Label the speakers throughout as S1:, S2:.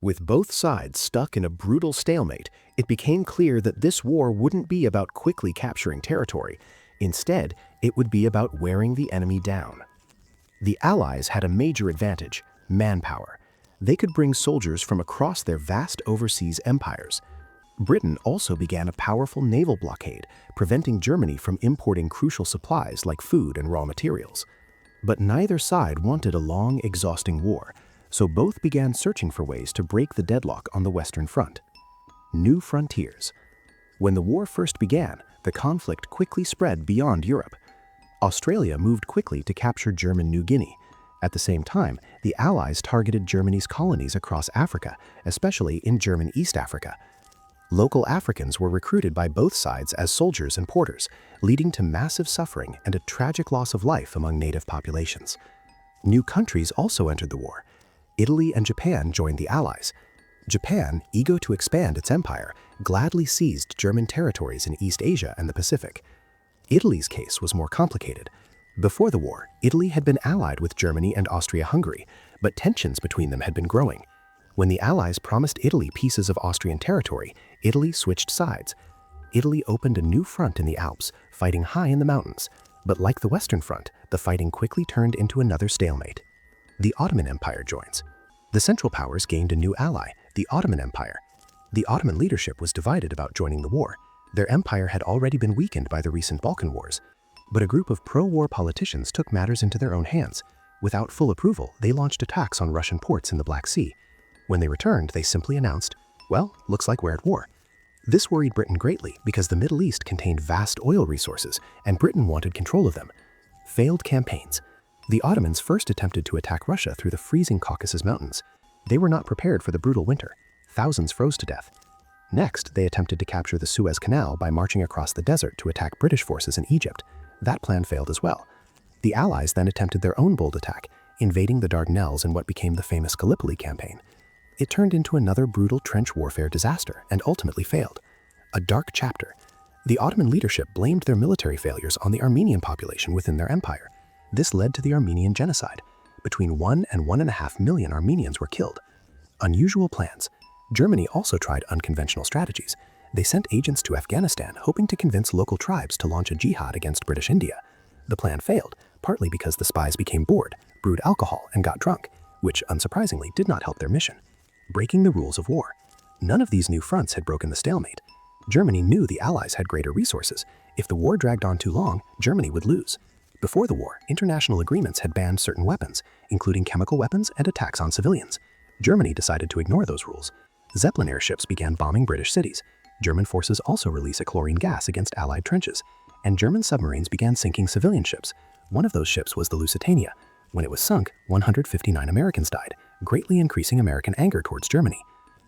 S1: With both sides stuck in a brutal stalemate, it became clear that this war wouldn't be about quickly capturing territory. Instead, it would be about wearing the enemy down. The Allies had a major advantage: manpower. They could bring soldiers from across their vast overseas empires. Britain also began a powerful naval blockade, preventing Germany from importing crucial supplies like food and raw materials. But neither side wanted a long, exhausting war, so both began searching for ways to break the deadlock on the Western Front. New frontiers. When the war first began, the conflict quickly spread beyond Europe. Australia moved quickly to capture German New Guinea. At the same time, the Allies targeted Germany's colonies across Africa, especially in German East Africa. Local Africans were recruited by both sides as soldiers and porters, leading to massive suffering and a tragic loss of life among native populations. New countries also entered the war. Italy and Japan joined the Allies. Japan, eager to expand its empire, gladly seized German territories in East Asia and the Pacific. Italy's case was more complicated. Before the war, Italy had been allied with Germany and Austria-Hungary, but tensions between them had been growing. When the Allies promised Italy pieces of Austrian territory, Italy switched sides. Italy opened a new front in the Alps, fighting high in the mountains. But like the Western Front, the fighting quickly turned into another stalemate. The Ottoman Empire joins. The Central Powers gained a new ally, the Ottoman Empire. The Ottoman leadership was divided about joining the war. Their empire had already been weakened by the recent Balkan Wars. But a group of pro-war politicians took matters into their own hands. Without full approval, they launched attacks on Russian ports in the Black Sea. When they returned, they simply announced, "Well, looks like we're at war." This worried Britain greatly because the Middle East contained vast oil resources, and Britain wanted control of them. Failed campaigns. The Ottomans first attempted to attack Russia through the freezing Caucasus Mountains. They were not prepared for the brutal winter. Thousands froze to death. Next, they attempted to capture the Suez Canal by marching across the desert to attack British forces in Egypt. That plan failed as well. The Allies then attempted their own bold attack, invading the Dardanelles in what became the famous Gallipoli Campaign. It turned into another brutal trench warfare disaster and ultimately failed. A dark chapter. The Ottoman leadership blamed their military failures on the Armenian population within their empire. This led to the Armenian genocide. Between 1 and 1.5 million Armenians were killed. Unusual plans. Germany also tried unconventional strategies. They sent agents to Afghanistan hoping to convince local tribes to launch a jihad against British India. The plan failed, partly because the spies became bored, brewed alcohol, and got drunk, which unsurprisingly did not help their mission. Breaking the rules of war. None of these new fronts had broken the stalemate. Germany knew the Allies had greater resources. If the war dragged on too long, Germany would lose. Before the war, international agreements had banned certain weapons, including chemical weapons and attacks on civilians. Germany decided to ignore those rules. Zeppelin airships began bombing British cities. German forces also released a chlorine gas against Allied trenches. And German submarines began sinking civilian ships. One of those ships was the Lusitania. When it was sunk, 159 Americans died, greatly increasing American anger towards Germany.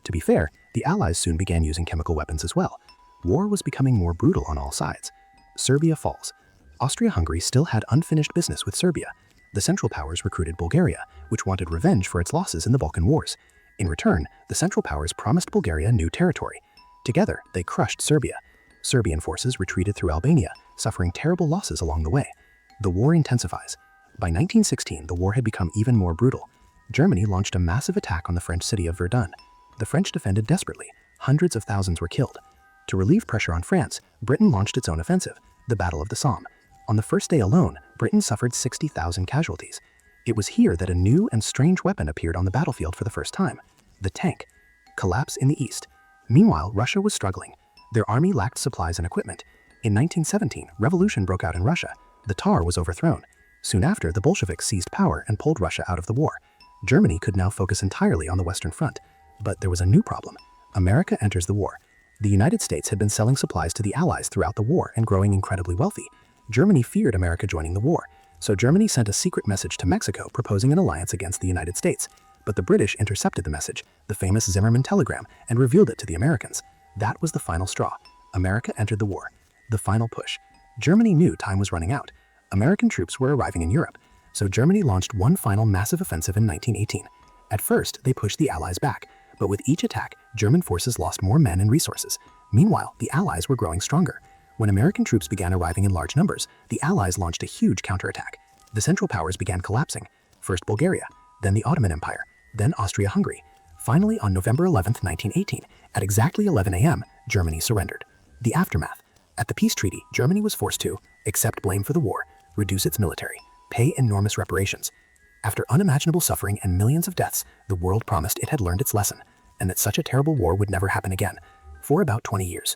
S1: To be fair, the Allies soon began using chemical weapons as well. War was becoming more brutal on all sides. Serbia falls. Austria-Hungary still had unfinished business with Serbia. The Central Powers recruited Bulgaria, which wanted revenge for its losses in the Balkan Wars. In return, the Central Powers promised Bulgaria new territory. Together, they crushed Serbia. Serbian forces retreated through Albania, suffering terrible losses along the way. The war intensifies. By 1916, the war had become even more brutal. Germany launched a massive attack on the French city of Verdun. The French defended desperately. Hundreds of thousands were killed. To relieve pressure on France, Britain launched its own offensive, the Battle of the Somme. On the first day alone, Britain suffered 60,000 casualties. It was here that a new and strange weapon appeared on the battlefield for the first time: the tank. Collapse in the east. Meanwhile, Russia was struggling. Their army lacked supplies and equipment. In 1917, revolution broke out in Russia. The Tsar was overthrown. Soon after, the Bolsheviks seized power and pulled Russia out of the war. Germany could now focus entirely on the Western Front. But there was a new problem. America enters the war. The United States had been selling supplies to the Allies throughout the war and growing incredibly wealthy. Germany feared America joining the war, so Germany sent a secret message to Mexico proposing an alliance against the United States. But the British intercepted the message, the famous Zimmermann telegram, and revealed it to the Americans. That was the final straw. America entered the war. The final push. Germany knew time was running out. American troops were arriving in Europe, so Germany launched one final massive offensive in 1918. At first, they pushed the Allies back, but with each attack, German forces lost more men and resources. Meanwhile, the Allies were growing stronger. When American troops began arriving in large numbers, the Allies launched a huge counterattack. The Central Powers began collapsing. First Bulgaria, then the Ottoman Empire, then Austria-Hungary.
S2: Finally, on November 11, 1918, at exactly 11 a.m., Germany surrendered. The aftermath. At the peace treaty, Germany was forced to accept blame for the war, reduce its military, pay enormous reparations. After unimaginable suffering and millions of deaths, the world promised it had learned its lesson, and that such a terrible war would never happen again. For about 20 years,